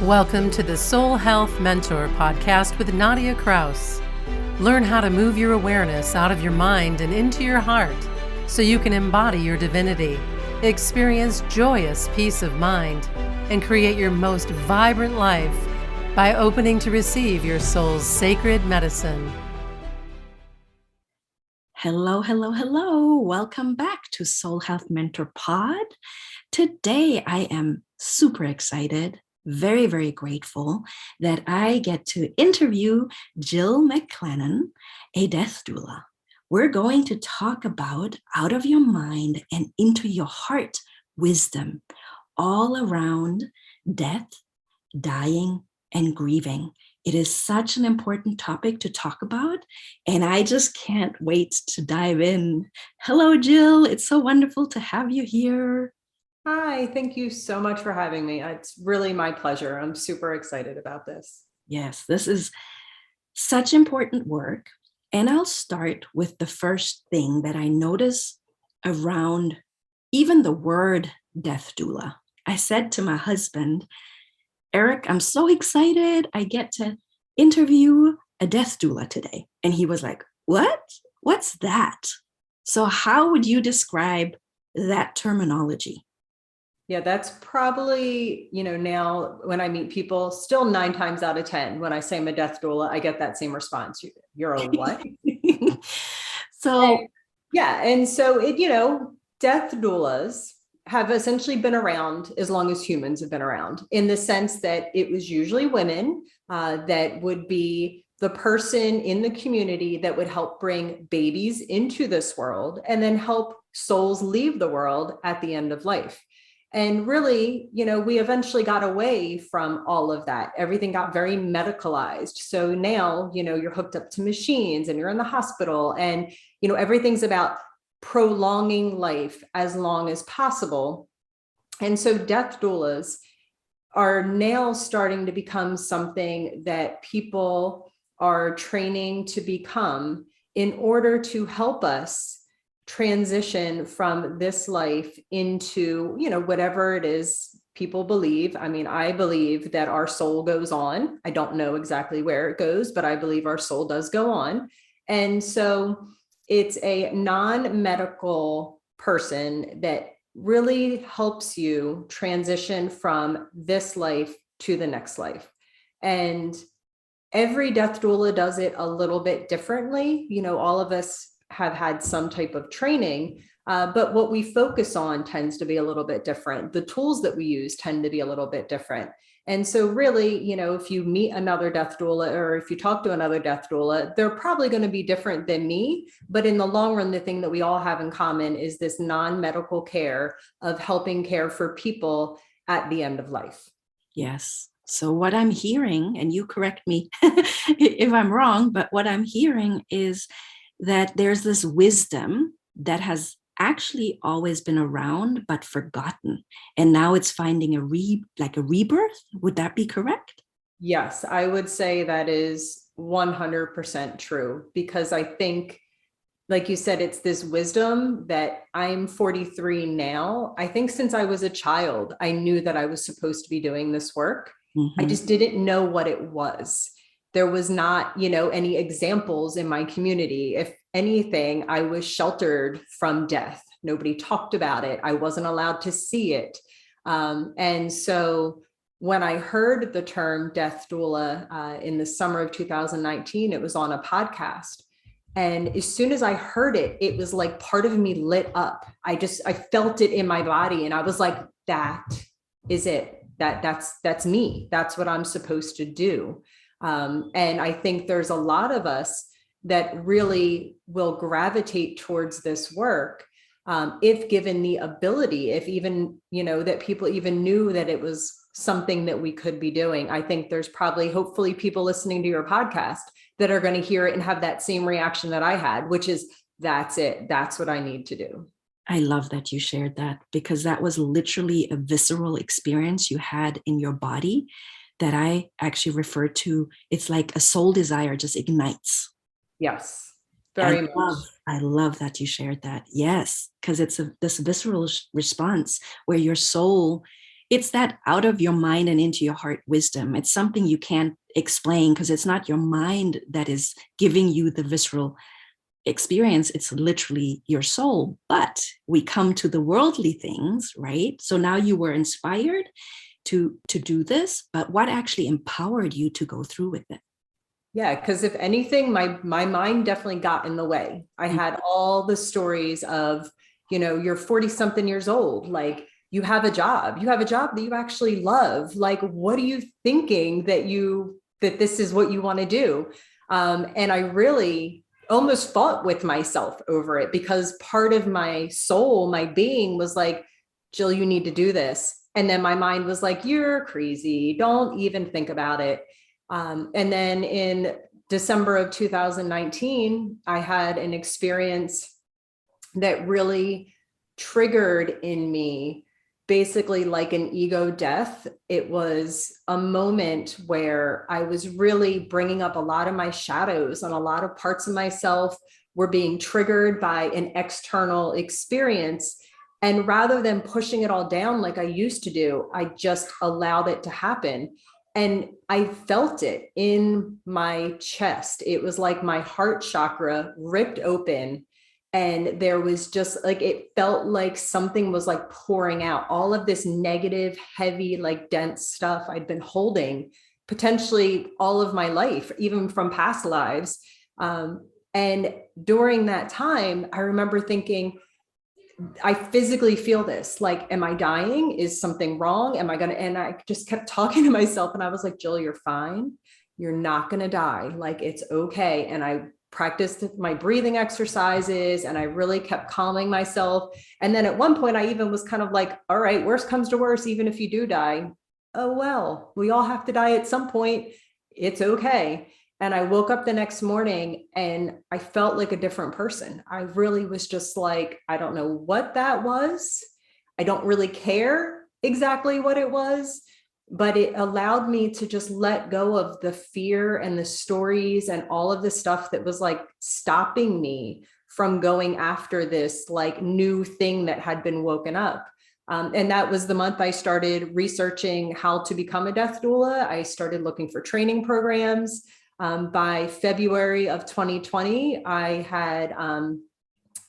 Welcome to the Soul Health Mentor podcast with Nadia Kraus. Learn how to move your awareness out of your mind and into your heart so you can embody your divinity, experience joyous peace of mind, and create your most vibrant life by opening to receive your soul's sacred medicine. Hello, hello, hello. Welcome back to Soul Health Mentor Pod. Today, I am super excited, very, very grateful that I get to interview Jill McClennen, a death doula. We're going to talk about out of your mind and into your heart wisdom all around death, dying, and grieving. It is such an important topic to talk about, and I just can't wait to dive in. Hello, Jill. It's so wonderful to have you here. Hi, thank you so much for having me. It's really my pleasure. I'm super excited about this. Yes, this is such important work. And I'll start with the first thing that I notice around even the word death doula. I said to my husband, Eric, I'm so excited. I get to interview a death doula today. And he was like, what? What's that? So how would you describe that terminology? Yeah, that's probably, now when I meet people, still 9 times out of 10, when I say I'm a death doula, I get that same response. You're a what? So, and so death doulas have essentially been around as long as humans have been around, in the sense that it was usually women that would be the person in the community that would help bring babies into this world and then help souls leave the world at the end of life. And really, we eventually got away from all of that. Everything got very medicalized. So now, you're hooked up to machines and you're in the hospital and, everything's about prolonging life as long as possible. And so death doulas are now starting to become something that people are training to become in order to help us transition from this life into, whatever it is people believe. I mean, I believe that our soul goes on. I don't know exactly where it goes, but I believe our soul does go on. And so it's a non-medical person that really helps you transition from this life to the next life. And every death doula does it a little bit differently. All of us have had some type of training, but what we focus on tends to be a little bit different. The tools that we use tend to be a little bit different. And so really, if you meet another death doula or if you talk to another death doula, they're probably going to be different than me. But in the long run, the thing that we all have in common is this non-medical care of helping care for people at the end of life. Yes. So what I'm hearing, and you correct me if I'm wrong, but what I'm hearing is that there's this wisdom that has actually always been around, but forgotten. And now it's finding a rebirth. Would that be correct? Yes, I would say that is 100% true, because I think, like you said, it's this wisdom that I'm 43 now. I think since I was a child, I knew that I was supposed to be doing this work. Mm-hmm. I just didn't know what it was. There was not, any examples in my community. If anything, I was sheltered from death. Nobody talked about it. I wasn't allowed to see it. And so when I heard the term death doula in the summer of 2019, it was on a podcast. And as soon as I heard it, it was like part of me lit up. I felt it in my body. And I was like, that is it. That's me. That's what I'm supposed to do. And I think there's a lot of us that really will gravitate towards this work if given the ability, if even, that people even knew that it was something that we could be doing. I think there's probably, hopefully, people listening to your podcast that are going to hear it and have that same reaction that I had, which is, that's it. That's what I need to do. I love that you shared that, because that was literally a visceral experience you had in your body that I actually refer to. It's like a soul desire just ignites. Yes, very much. I love that you shared that. Yes, because it's this visceral response where your soul it's that out of your mind and into your heart wisdom. It's something you can't explain because it's not your mind that is giving you the visceral experience. It's literally your soul. But we come to the worldly things, right? So now you were inspired to do this, but what actually empowered you to go through with it? Yeah, because if anything, my mind definitely got in the way. I had all the stories of, you're 40 something years old, like you have a job that you actually love. Like, what are you thinking that this is what you want to do? And I really almost fought with myself over it, because part of my soul, my being was like, Jill, you need to do this. And then my mind was like, you're crazy. Don't even think about it. And then in December of 2019, I had an experience that really triggered in me basically like an ego death. It was a moment where I was really bringing up a lot of my shadows, and a lot of parts of myself were being triggered by an external experience. And rather than pushing it all down like I used to do, I just allowed it to happen. And I felt it in my chest. It was like my heart chakra ripped open. And there was just like, it felt like something was like pouring out all of this negative, heavy, like dense stuff I'd been holding potentially all of my life, even from past lives. And during that time, I remember thinking, I physically feel this, like, am I dying? Is something wrong? Am I going to, and I just kept talking to myself, and I was like, Jill, you're fine. You're not going to die. Like, it's okay. And I practiced my breathing exercises, and I really kept calming myself. And then at one point I even was kind of like, all right, worst comes to worst, even if you do die, oh, well, we all have to die at some point. It's okay. And I woke up the next morning and I felt like a different person. I really was just like, I don't know what that was. I don't really care exactly what it was, but it allowed me to just let go of the fear and the stories and all of the stuff that was like stopping me from going after this like new thing that had been woken up. And that was the month I started researching how to become a death doula. I started looking for training programs. By February of 2020, I had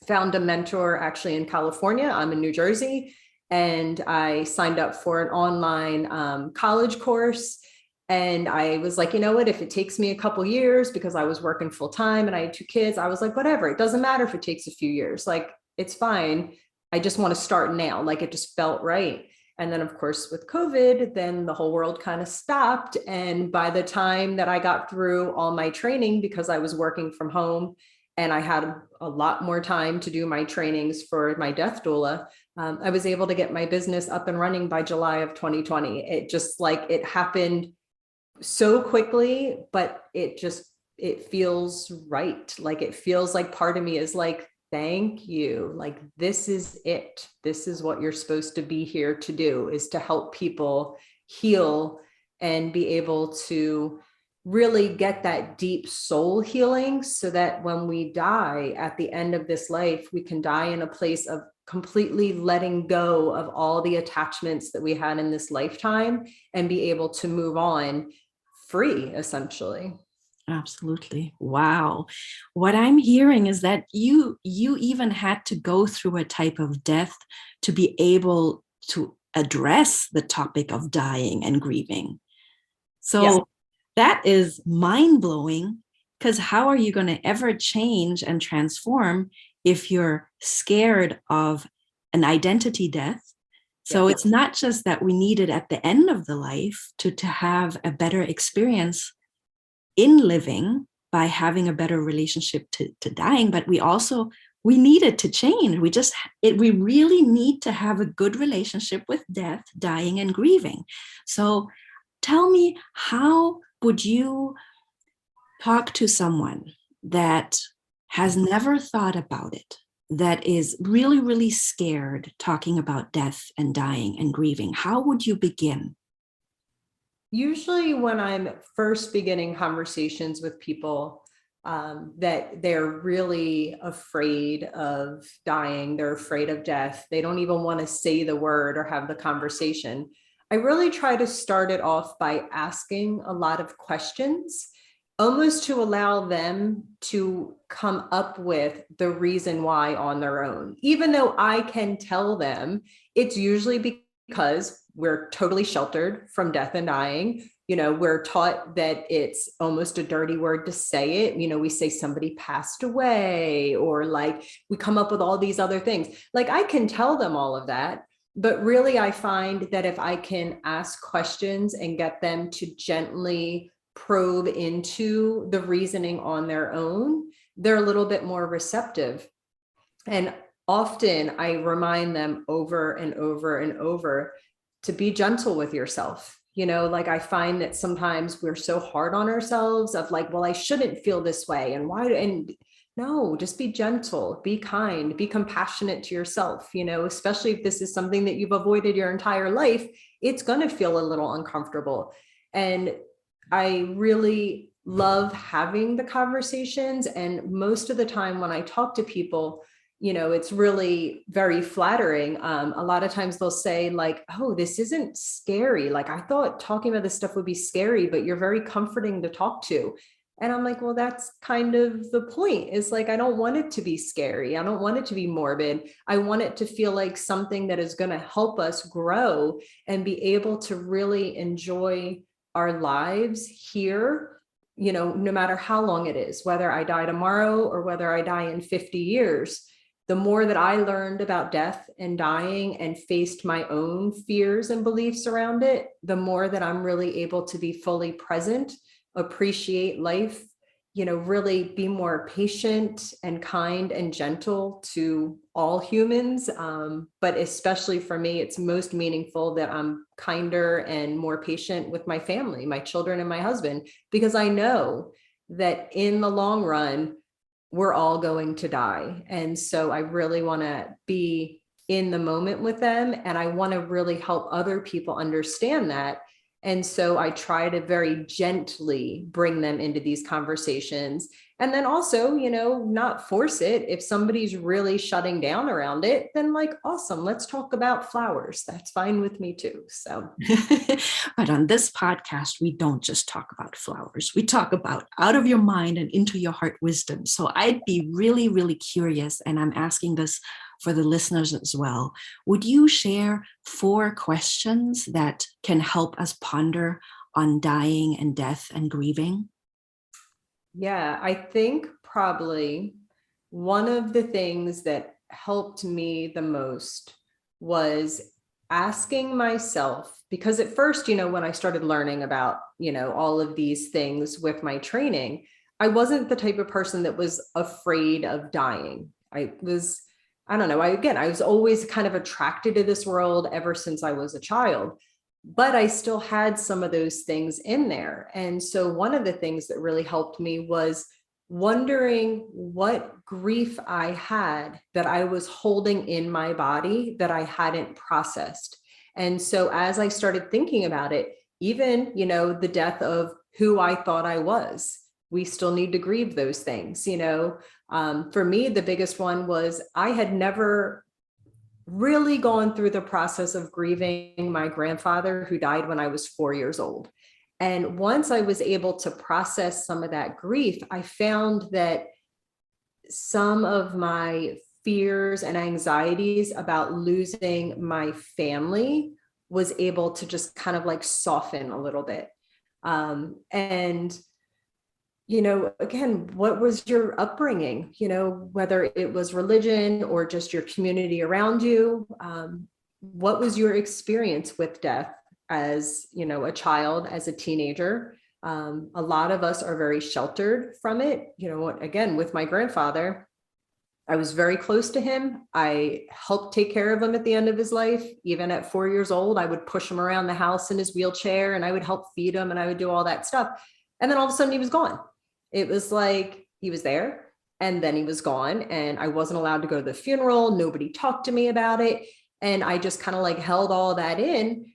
found a mentor actually in California. I'm in New Jersey, and I signed up for an online college course. And I was like, you know what, if it takes me a couple years, because I was working full time and I had 2 kids, I was like, whatever, it doesn't matter if it takes a few years, like, it's fine. I just want to start now. Like, it just felt right. And then, of course, with COVID, then the whole world kind of stopped. And by the time that I got through all my training, because I was working from home and I had a lot more time to do my trainings for my death doula, I was able to get my business up and running by July of 2020. It just like, it happened so quickly, but it feels right. Like, it feels like part of me is like, thank you. Like, this is it. This is what you're supposed to be here to do, is to help people heal and be able to really get that deep soul healing, so that when we die at the end of this life, we can die in a place of completely letting go of all the attachments that we had in this lifetime and be able to move on free, essentially. Absolutely. Wow. What I'm hearing is that you even had to go through a type of death to be able to address the topic of dying and grieving. So yes, that is mind-blowing, because how are you going to ever change and transform if you're scared of an identity death? So it's not just that we need it at the end of the life to have a better experience in living by having a better relationship to dying, but we need it to change. We really need to have a good relationship with death, dying, and grieving. So tell me, how would you talk to someone that has never thought about it, that is really, really scared talking about death and dying and grieving? How would you begin? Usually when I'm first beginning conversations with people that they're really afraid of dying, they're afraid of death, they don't even want to say the word or have the conversation, I really try to start it off by asking a lot of questions, almost to allow them to come up with the reason why on their own. Even though I can tell them, it's usually because we're totally sheltered from death and dying. We're taught that it's almost a dirty word to say it. We say somebody passed away, or like we come up with all these other things. Like I can tell them all of that. But really, I find that if I can ask questions and get them to gently probe into the reasoning on their own, they're a little bit more receptive. And often I remind them over and over and over to be gentle with yourself. Like I find that sometimes we're so hard on ourselves of like, well, I shouldn't feel this way. And why? And no, just be gentle, be kind, be compassionate to yourself, especially if this is something that you've avoided your entire life, it's going to feel a little uncomfortable. And I really love having the conversations. And most of the time when I talk to people, it's really very flattering. A lot of times they'll say like, oh, this isn't scary. Like I thought talking about this stuff would be scary, but you're very comforting to talk to. And I'm like, well, that's kind of the point. Is like, I don't want it to be scary. I don't want it to be morbid. I want it to feel like something that is going to help us grow and be able to really enjoy our lives here, no matter how long it is, whether I die tomorrow or whether I die in 50 years. The more that I learned about death and dying and faced my own fears and beliefs around it, the more that I'm really able to be fully present, appreciate life, really be more patient and kind and gentle to all humans. But especially for me, it's most meaningful that I'm kinder and more patient with my family, my children and my husband, because I know that in the long run, we're all going to die. And so I really want to be in the moment with them. And I want to really help other people understand that. And so I try to very gently bring them into these conversations. And then also, not force it. If somebody's really shutting down around it, then like, awesome, let's talk about flowers. That's fine with me too. So, but on this podcast, we don't just talk about flowers. We talk about out of your mind and into your heart wisdom. So I'd be really, really curious, and I'm asking this for the listeners as well. Would you share 4 questions that can help us ponder on dying and death and grieving? Yeah, I think probably one of the things that helped me the most was asking myself, because at first, when I started learning about, all of these things with my training, I wasn't the type of person that was afraid of dying. I was always kind of attracted to this world ever since I was a child. But I still had some of those things in there. And so one of the things that really helped me was wondering what grief I had that I was holding in my body that I hadn't processed. And so as I started thinking about it, even, the death of who I thought I was, we still need to grieve those things. For me, the biggest one was I had never really gone through the process of grieving my grandfather who died when I was 4 years old. And once I was able to process some of that grief, I found that some of my fears and anxieties about losing my family was able to just kind of like soften a little bit. Again, what was your upbringing, whether it was religion or just your community around you? What was your experience with death as, a child, as a teenager? A lot of us are very sheltered from it. Again, with my grandfather, I was very close to him. I helped take care of him at the end of his life. Even at 4 years old, I would push him around the house in his wheelchair and I would help feed him and I would do all that stuff. And then all of a sudden he was gone. It was like he was there and then he was gone and I wasn't allowed to go to the funeral. Nobody talked to me about it. And I just kind of like held all that in.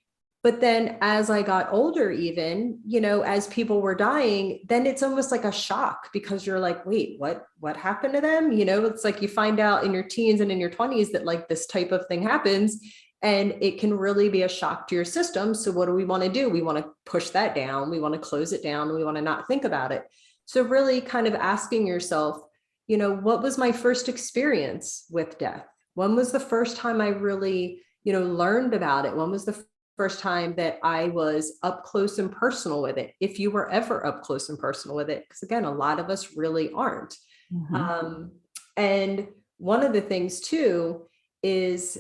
But then as I got older, even, as people were dying, then it's almost like a shock because you're like, wait, what happened to them? It's like you find out in your teens and in your 20s that like this type of thing happens. And it can really be a shock to your system. So what do we want to do? We want to push that down. We want to close it down. We want to not think about it. So really kind of asking yourself, what was my first experience with death? When was the first time I really, learned about it? When was the first time that I was up close and personal with it? If you were ever up close and personal with it, because again, a lot of us really aren't. Mm-hmm. And one of the things too is,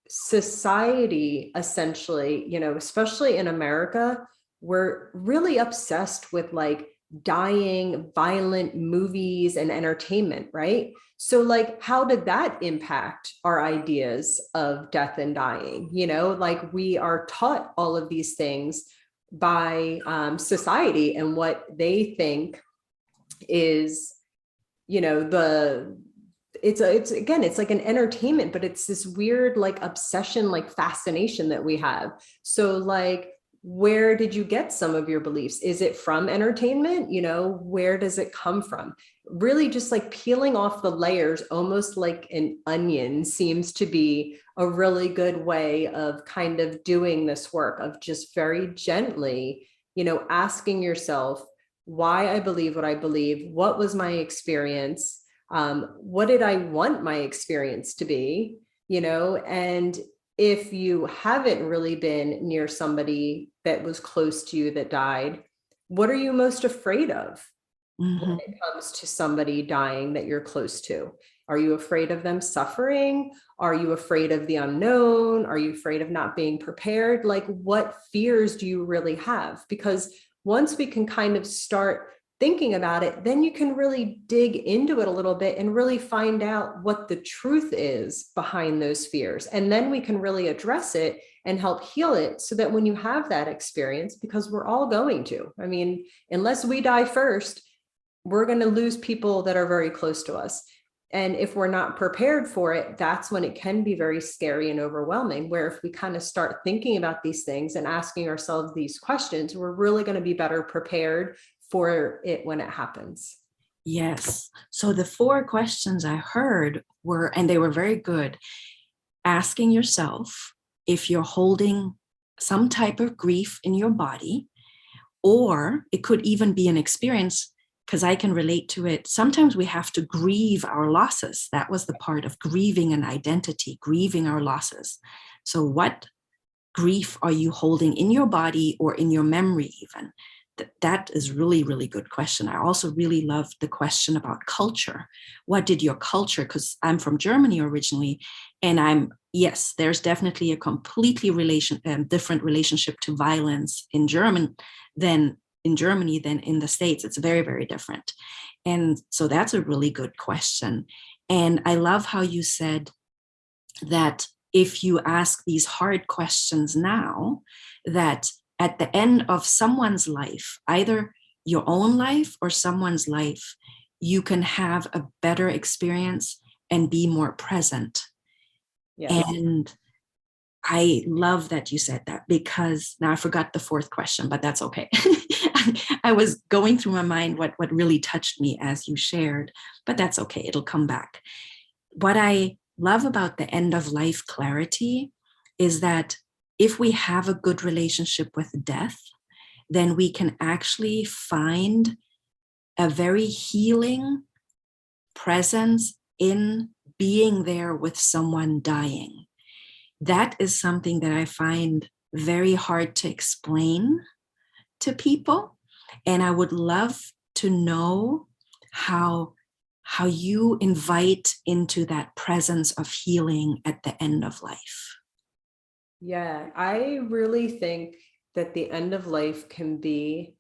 society essentially, especially in America, we're really obsessed with like dying, violent movies and entertainment, right? So like, how did that impact our ideas of death and dying? Like we are taught all of these things by society and what they think is, it's like an entertainment, but it's this weird like obsession, like fascination that we have. So like, where did you get some of your beliefs? Is it from entertainment? Where does it come from? Really just like peeling off the layers, almost like an onion, seems to be a really good way of kind of doing this work of just very gently, asking yourself why I believe what I believe. What was my experience? What did I want my experience to be? And if you haven't really been near somebody that was close to you that died, what are you most afraid of when it comes to somebody dying that you're close to? Are you afraid of them suffering? Are you afraid of the unknown? Are you afraid of not being prepared? Like, what fears do you really have? Because once we can kind of start thinking about it, then you can really dig into it a little bit and really find out what the truth is behind those fears. And then we can really address it and help heal it so that when you have that experience, because we're all going to, I mean, unless we die first, we're going to lose people that are very close to us. And if we're not prepared for it, that's when it can be very scary and overwhelming, where if we kind of start thinking about these things and asking ourselves these questions, we're really going to be better prepared for it when it happens. Yes. So the 4 questions I heard were, and they were very good, asking yourself if you're holding some type of grief in your body, or it could even be an experience, because I can relate to it. Sometimes we have to grieve our losses. That was the part of grieving an identity, grieving our losses. So what grief are you holding in your body or in your memory even? That is really, really good question. I also really loved the question about culture. What did your culture, because I'm from Germany originally, and yes, there's definitely a completely different relationship to violence in Germany than in the States. It's very, very different. And so that's a really good question. And I love how you said that if you ask these hard questions now, that at the end of someone's life, either your own life or someone's life, you can have a better experience and be more present. Yes. And I love that you said that, because now I forgot the 4th question, but that's okay. I was going through my mind what really touched me as you shared, but that's okay. It'll come back. What I love about the end of life clarity is that if we have a good relationship with death, then we can actually find a very healing presence in being there with someone dying. That is something that I find very hard to explain to people. And I would love to know how you invite into that presence of healing at the end of life. Yeah, I really think that the end of life can be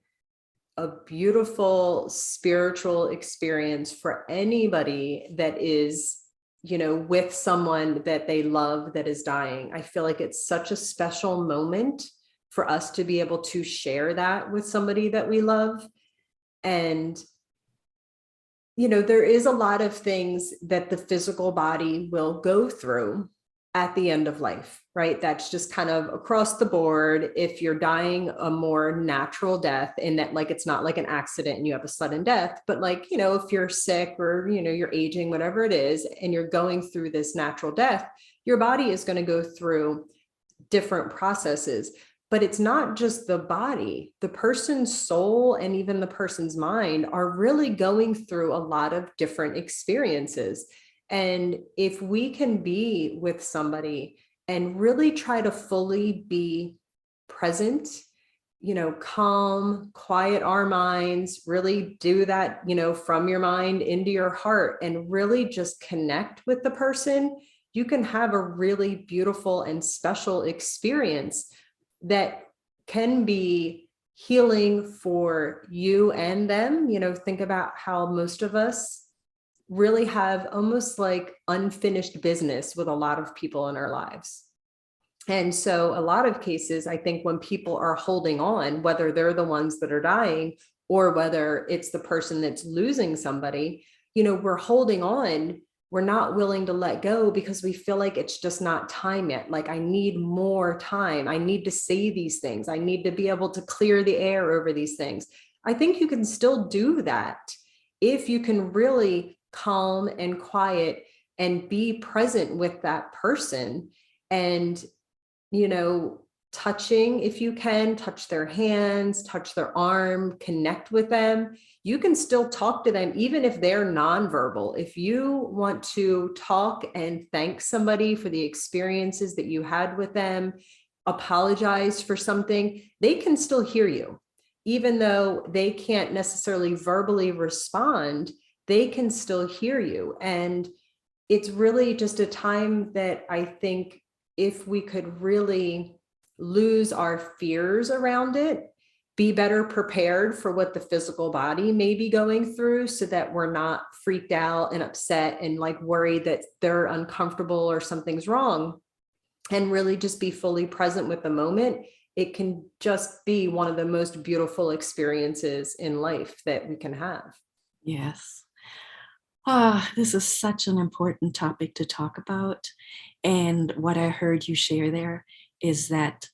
a beautiful spiritual experience for anybody that is, with someone that they love that is dying. I feel like it's such a special moment for us to be able to share that with somebody that we love. And, there is a lot of things that the physical body will go through at the end of life, right? That's just kind of across the board. If you're dying a more natural death, in that, like, it's not like an accident and you have a sudden death, but like, if you're sick or, you're aging, whatever it is, and you're going through this natural death, your body is going to go through different processes. But it's not just the body. The person's soul and even the person's mind are really going through a lot of different experiences. And if we can be with somebody and really try to fully be present, calm, quiet our minds, really do that, from your mind into your heart, and really just connect with the person, you can have a really beautiful and special experience that can be healing for you and them. Think about how most of us really have almost like unfinished business with a lot of people in our lives. And so a lot of cases, I think when people are holding on, whether they're the ones that are dying or whether it's the person that's losing somebody, we're holding on. We're not willing to let go because we feel like it's just not time yet. Like, I need more time. I need to say these things. I need to be able to clear the air over these things. I think you can still do that if you can really calm and quiet and be present with that person, and, touching, if you can, touch their hands, touch their arm, connect with them. You can still talk to them, even if they're nonverbal. If you want to talk and thank somebody for the experiences that you had with them, apologize for something, they can still hear you. Even though they can't necessarily verbally respond, they can still hear you. And it's really just a time that I think if we could really lose our fears around it, be better prepared for what the physical body may be going through, so that we're not freaked out and upset and like worried that they're uncomfortable or something's wrong, and really just be fully present with the moment. It can just be one of the most beautiful experiences in life that we can have. Yes. This is such an important topic to talk about. And what I heard you share there is that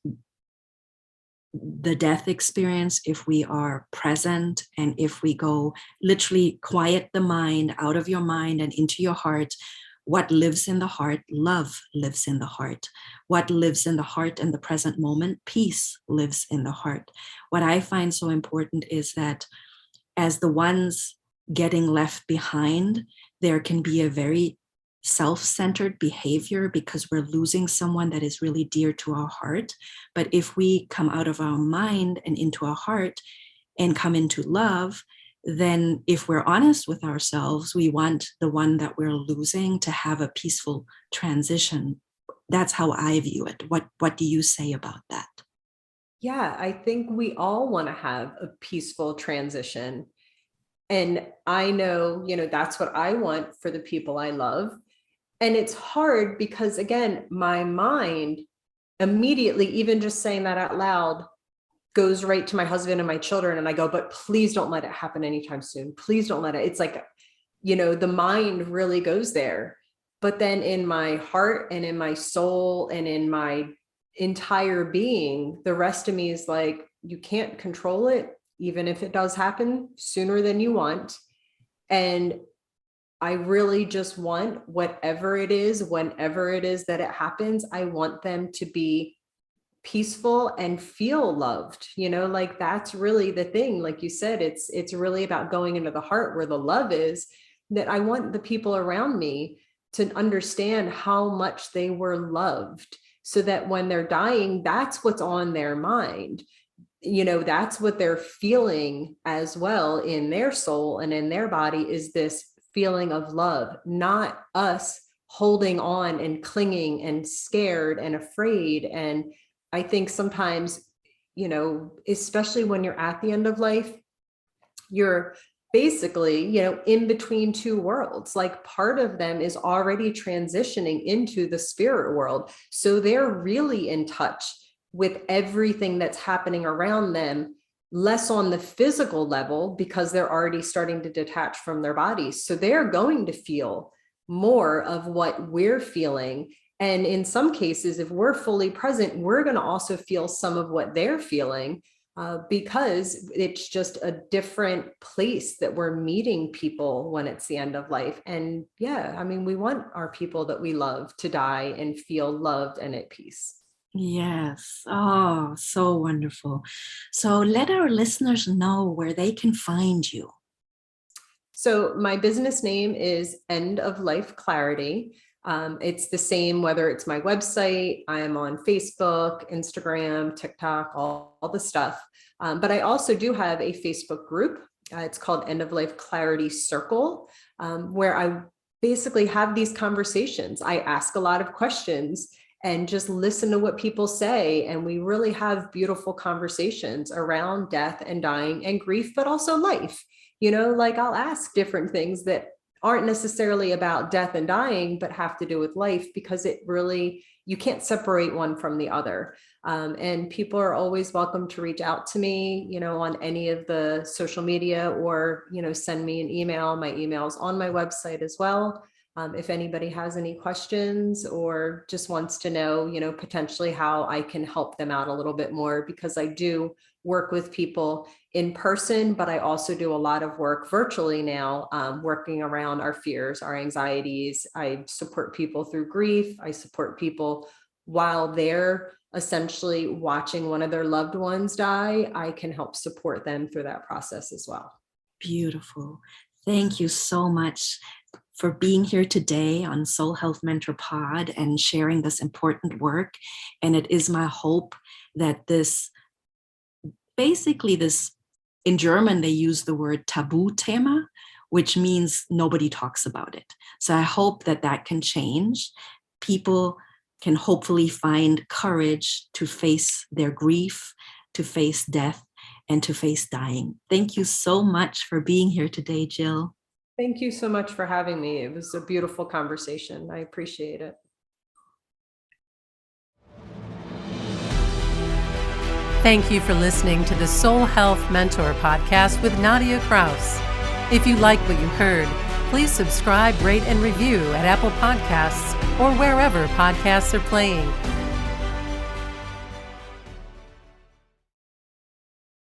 the death experience, if we are present and if we go literally quiet the mind out of your mind and into your heart, what lives in the heart, love lives in the heart. What lives in the heart in the present moment, peace lives in the heart. What I find so important is that as the ones getting left behind, there can be a very self-centered behavior because we're losing someone that is really dear to our heart. But if we come out of our mind and into our heart and come into love, then if we're honest with ourselves, we want the one that we're losing to have a peaceful transition. That's how I view it. What do you say about that? Yeah, I think we all want to have a peaceful transition. And I know, that's what I want for the people I love. And it's hard because, again, my mind immediately, even just saying that out loud, goes right to my husband and my children. And I go, but please don't let it happen anytime soon. Please don't let it. It's like, the mind really goes there. But then in my heart and in my soul and in my entire being, the rest of me is like, you can't control it, even if it does happen sooner than you want. And I really just want whatever it is, whenever it is that it happens, I want them to be peaceful and feel loved. Like that's really the thing. Like you said, it's really about going into the heart where the love is, that I want the people around me to understand how much they were loved, so that when they're dying, that's what's on their mind. That's what they're feeling as well in their soul and in their body, is this feeling of love, not us holding on and clinging and scared and afraid. And I think sometimes, especially when you're at the end of life, you're basically, in between two worlds. Like part of them is already transitioning into the spirit world. So they're really in touch with everything that's happening around them, less on the physical level because they're already starting to detach from their bodies. So they're going to feel more of what we're feeling. And in some cases, if we're fully present, we're going to also feel some of what they're feeling. because it's just a different place that we're meeting people when it's the end of life. And yeah, I mean, we want our people that we love to die and feel loved and at peace. Yes. Oh, so wonderful. So let our listeners know where they can find you. So my business name is End of Life Clarity. It's the same, whether it's my website, I am on Facebook, Instagram, TikTok, all the stuff. But I also do have a Facebook group. It's called End of Life Clarity Circle, where I basically have these conversations. I ask a lot of questions and just listen to what people say. And we really have beautiful conversations around death and dying and grief, but also life. Like I'll ask different things that aren't necessarily about death and dying, but have to do with life, because you can't separate one from the other. And people are always welcome to reach out to me, on any of the social media, or, send me an email. My email's on my website as well. If anybody has any questions or just wants to know, potentially how I can help them out a little bit more, because I do work with people in person, but I also do a lot of work virtually now, working around our fears, our anxieties. I support people through grief. I support people while they're essentially watching one of their loved ones die. I can help support them through that process as well. Beautiful. Thank you so much for being here today on Soul Health Mentor Pod and sharing this important work. And it is my hope that this, in German, they use the word Tabuthema, which means nobody talks about it. So I hope that can change. People can hopefully find courage to face their grief, to face death, and to face dying. Thank you so much for being here today, Jill. Thank you so much for having me. It was a beautiful conversation. I appreciate it. Thank you for listening to the Soul Health Mentor podcast with Nadia Kraus. If you like what you heard, please subscribe, rate, and review at Apple Podcasts or wherever podcasts are playing.